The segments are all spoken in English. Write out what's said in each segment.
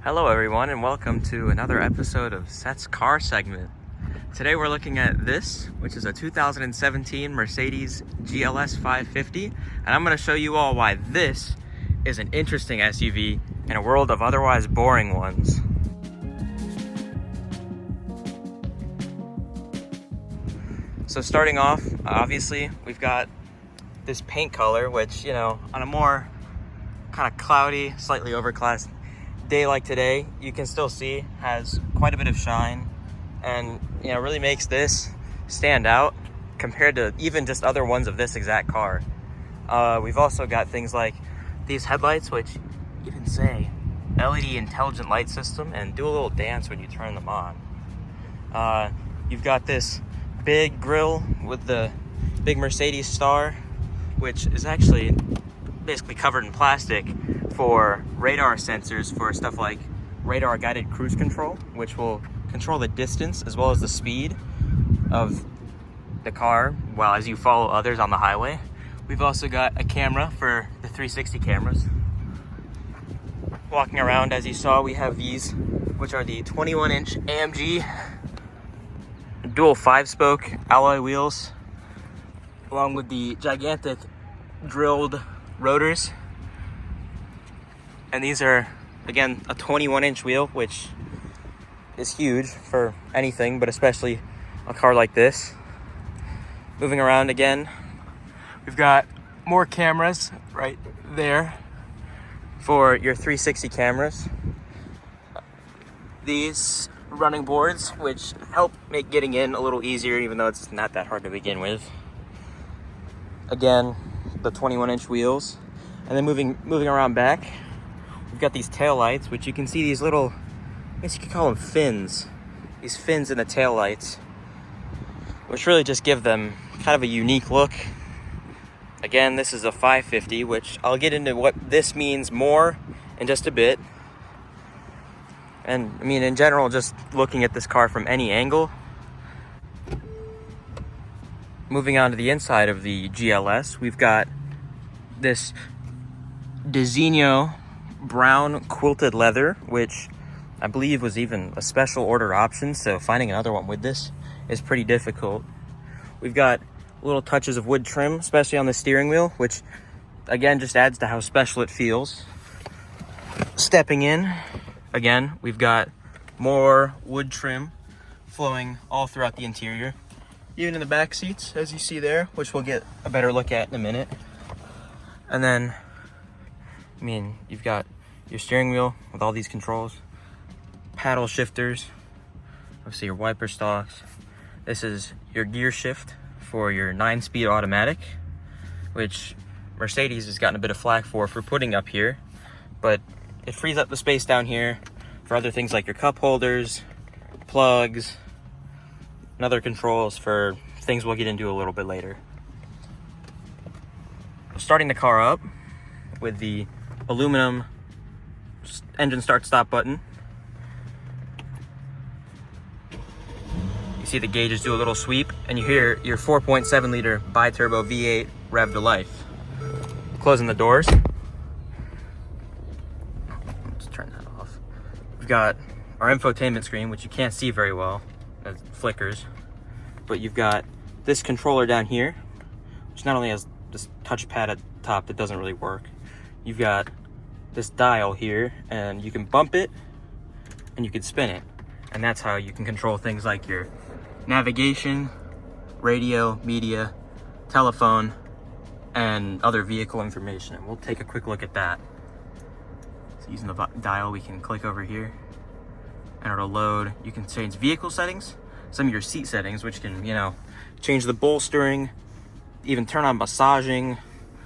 Hello everyone and welcome to another episode of Seth's Car Segment. Today we're looking at this, which is a 2017 Mercedes GLS550, and I'm going to show you all why this is an interesting SUV in a world of otherwise boring ones. So starting off, obviously we've got this paint color, which, on a more kind of cloudy, slightly overcast day like today, you can still see has quite a bit of shine and really makes this stand out compared to even just other ones of this exact car. We've also got things like these headlights, which even say LED intelligent light system and do a little dance when you turn them on. You've got this big grille with the big Mercedes star, which is actually basically covered in plastic for radar sensors for stuff like radar guided cruise control, which will control the distance as well as the speed of the car while as you follow others on the highway. We've also got a camera for the 360 cameras. Walking around, as you saw, we have these, which are the 21-inch AMG dual 5-spoke alloy wheels, along with the gigantic drilled rotors. And these are, again, a 21-inch wheel, which is huge for anything, but especially a car like this. Moving around again, we've got more cameras right there for your 360 cameras. These running boards, which help make getting in a little easier, even though it's not that hard to begin with. Again, the 21-inch wheels. And then moving around back, we've got these tail lights, which you can see these little, I guess you could call them fins. These fins in the tail lights, which really just give them kind of a unique look. Again, this is a 550, which I'll get into what this means more in just a bit. And I mean, in general, just looking at this car from any angle. Moving on to the inside of the GLS, we've got this Designo brown quilted leather, which I believe was even a special order option, so finding another one with this is pretty difficult. We've got little touches of wood trim, especially on the steering wheel, which again just adds to how special it feels. Stepping in, again, we've got more wood trim flowing all throughout the interior, even in the back seats, as you see there, which we'll get a better look at in a minute. And then, I mean, you've got your steering wheel with all these controls, paddle shifters, obviously your wiper stalks. This is your gear shift for your 9-speed automatic, which Mercedes has gotten a bit of flack for putting up here, but it frees up the space down here for other things like your cup holders, plugs, and other controls for things we'll get into a little bit later. Starting the car up with the aluminum engine start stop button. You see the gauges do a little sweep and you hear your 4.7 liter bi-turbo V8 rev to life. Closing the doors. Let's turn that off. We've got our infotainment screen, which you can't see very well as it flickers, but you've got this controller down here, which not only has this touchpad at the top that doesn't really work. You've got this dial here, and you can bump it and you can spin it, and that's how you can control things like your navigation, radio, media, telephone, and other vehicle information. And we'll take a quick look at that. So using the dial, we can click over here and it'll load. You can change vehicle settings, some of your seat settings, which can change the bolstering, even turn on massaging,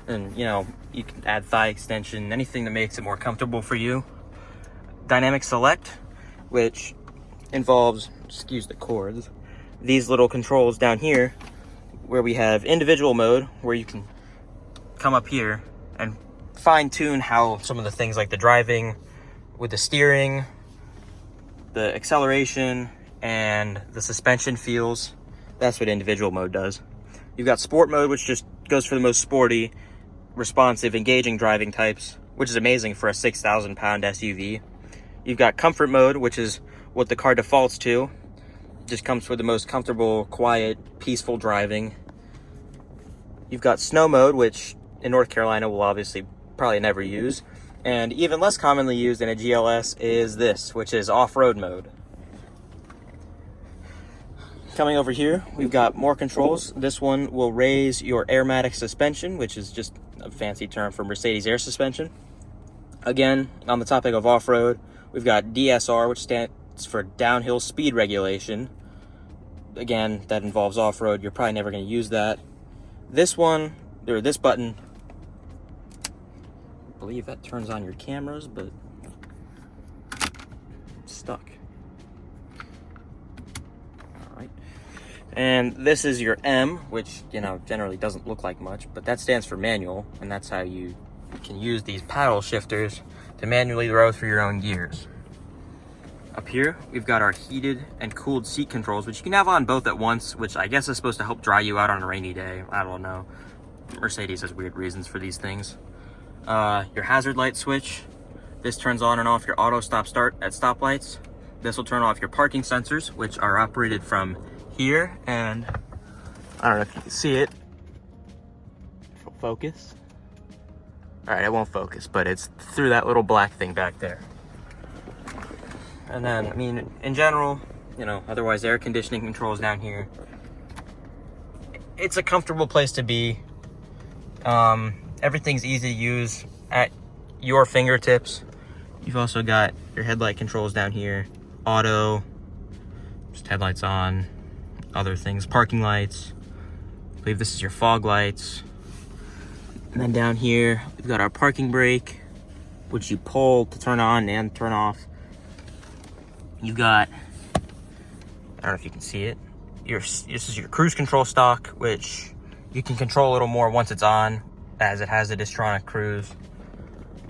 and you can add thigh extension, anything that makes it more comfortable for you. Dynamic select, which involves, excuse the cords, these little controls down here, where we have individual mode, where you can come up here and fine tune how some of the things like the driving with the steering, the acceleration, and the suspension feels. That's what individual mode does. You've got sport mode, which just goes for the most sporty, responsive, engaging driving types, which is amazing for a 6,000 pound SUV. You've got comfort mode, which is what the car defaults to. Just comes for the most comfortable, quiet, peaceful driving. You've got snow mode, which in North Carolina we'll obviously probably never use. And even less commonly used in a GLS is this, which is off-road mode. Coming over here, we've got more controls. This one will raise your airmatic suspension, which is just a fancy term for Mercedes air suspension. Again, on the topic of off-road, we've got DSR, which stands for downhill speed regulation. Again, that involves off-road. You're probably never going to use that. This one, or this button, I believe that turns on your cameras, but it's stuck. All right. And this is your M, which, you know, generally doesn't look like much, but that stands for manual, and that's how you can use these paddle shifters to manually row through your own gears. Up here, we've got our heated and cooled seat controls, which you can have on both at once, which I guess is supposed to help dry you out on a rainy day. I don't know. Mercedes has weird reasons for these things. Your hazard light switch. This turns on and off your auto stop start at stoplights. This will turn off your parking sensors, which are operated from here, and I don't know if you can see it. If it'll focus. All right, it won't focus, but it's through that little black thing back there. And then, I mean, in general, you know, otherwise air conditioning controls down here. It's a comfortable place to be. Everything's easy to use at your fingertips. You've also got your headlight controls down here. Auto, just headlights on, other things, parking lights. I believe this is your fog lights. And then down here, we've got our parking brake, which you pull to turn on and turn off. You've got, I don't know if you can see it, this is your cruise control stock, which you can control a little more once it's on, as it has the Distronic Cruise.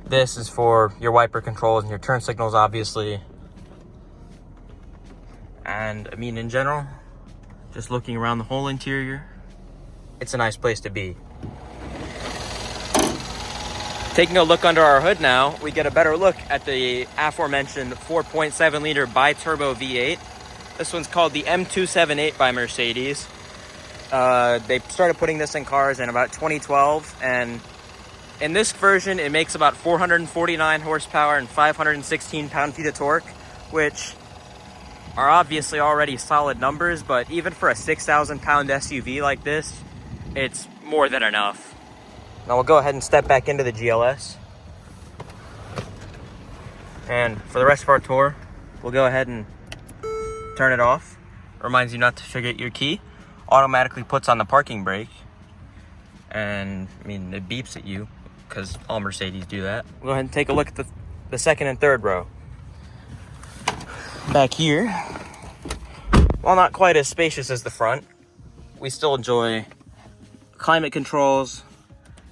This is for your wiper controls and your turn signals, obviously. And, I mean, in general, just looking around the whole interior, it's a nice place to be. Taking a look under our hood now, we get a better look at the aforementioned 4.7 liter bi-turbo V8. This one's called the M278 by Mercedes. They started putting this in cars in about 2012, and in this version, it makes about 449 horsepower and 516 pound-feet of torque, which are obviously already solid numbers, but even for a 6,000 pound SUV like this, it's more than enough. Now we'll go ahead and step back into the GLS. And for the rest of our tour, we'll go ahead and turn it off. Reminds you not to forget your key. Automatically puts on the parking brake. And, I mean, it beeps at you, because all Mercedes do that. We'll go ahead and take a look at the second and third row. Back here, while not quite as spacious as the front, we still enjoy climate controls,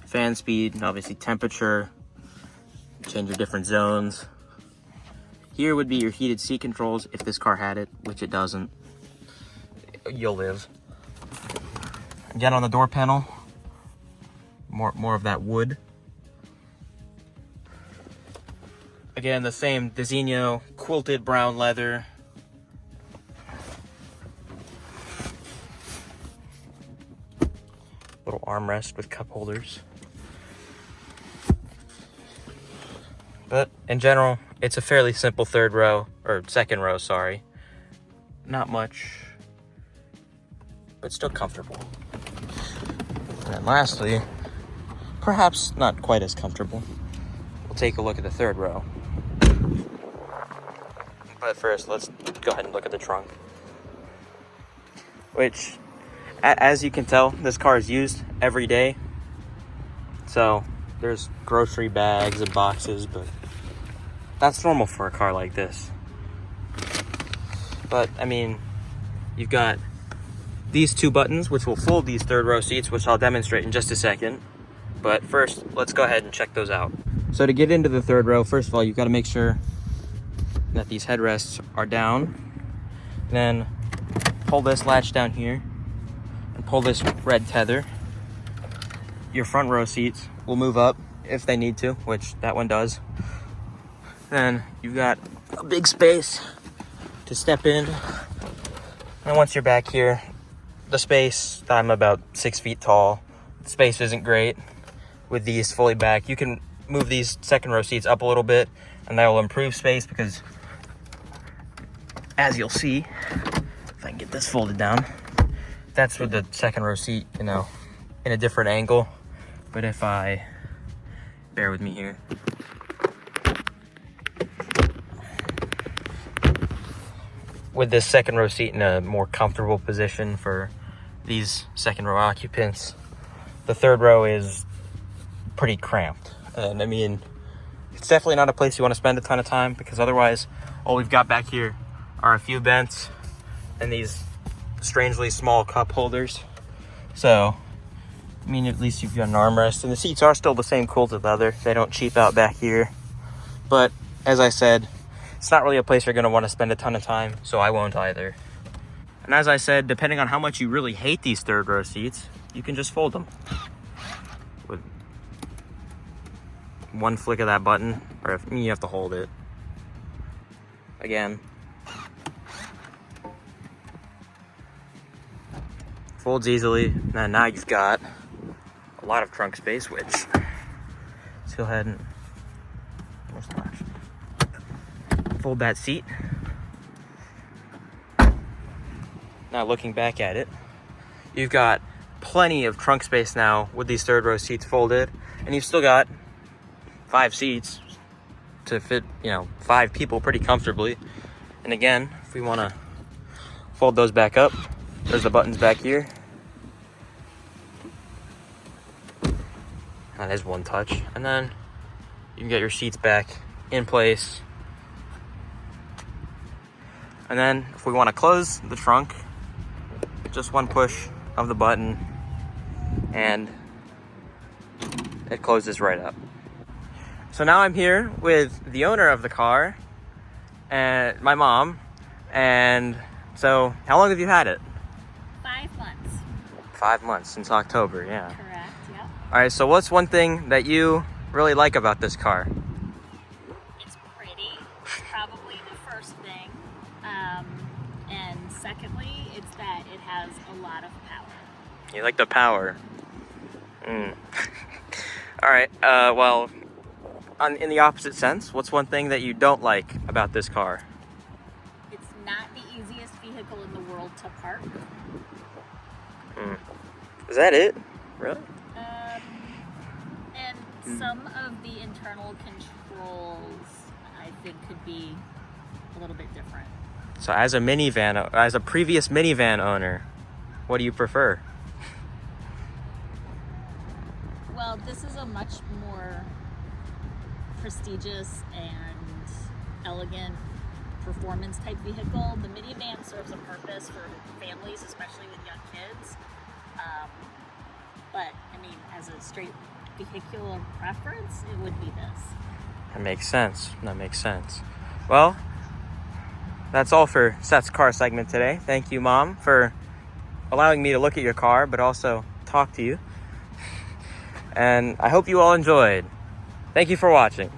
fan speed, and obviously temperature, change your different zones. Here would be your heated seat controls if this car had it, which it doesn't. You'll live. Again, on the door panel, more of that wood. Again, the same Designo quilted brown leather. Little armrest with cup holders. But in general, it's a fairly simple second row, sorry. Not much, but still comfortable. And then lastly, perhaps not quite as comfortable, we'll take a look at the third row. But first, let's go ahead and look at the trunk. Which, as you can tell, this car is used every day. So, there's grocery bags and boxes, but that's normal for a car like this. But, I mean, you've got these two buttons, which will fold these third row seats, which I'll demonstrate in just a second. But first, let's go ahead and check those out. So to get into the third row, first of all, you've got to make sure that these headrests are down. Then pull this latch down here and pull this red tether. Your front row seats will move up if they need to, which that one does. Then you've got a big space to step in. And once you're back here, the space, I'm about 6 feet tall. The space isn't great with these fully back. You can move these second row seats up a little bit, and that will improve space because, as you'll see, if I can get this folded down, that's with the second row seat, you know, in a different angle. But if I, bear with me here. With this second row seat in a more comfortable position for these second row occupants, the third row is pretty cramped. And I mean, it's definitely not a place you want to spend a ton of time, because otherwise all we've got back here are a few vents and these strangely small cup holders. So, I mean, at least you've got an armrest, and the seats are still the same quilted leather. They don't cheap out back here. But as I said, it's not really a place you're going to want to spend a ton of time, so I won't either. And as I said, depending on how much you really hate these third row seats, you can just fold them with one flick of that button, or if you have to hold it. Again. Folds easily. And now you've got a lot of trunk space, which, let's go ahead and, where's the latch? Fold that seat. Now looking back at it, you've got plenty of trunk space now with these third row seats folded, and you've still got 5 seats to fit, you know, 5 people pretty comfortably. And again, if we want to fold those back up, there's the buttons back here. That is one touch. And then you can get your seats back in place. And then if we want to close the trunk, just one push of the button and it closes right up. So now I'm here with the owner of the car and my mom. And so how long have you had it? 5 months. 5 months, since October, yeah. Correct, yep. All right, so what's one thing that you really like about this car? It's pretty, probably the first thing. And secondly, it's that it has a lot of power. You like the power. All right, well, in the opposite sense, what's one thing that you don't like about this car? It's not the easiest vehicle in the world to park. Is that it? Really? And some of the internal controls, I think, could be a little bit different. So as a previous minivan owner, what do you prefer? Well, this is a much more prestigious and elegant performance type vehicle. The minivan serves a purpose for families, especially with young kids. But I mean, as a straight vehicular preference, it would be this. That makes sense. That makes sense. Well, that's all for Seth's car segment today. Thank you, Mom, for allowing me to look at your car, but also talk to you. And I hope you all enjoyed. Thank you for watching.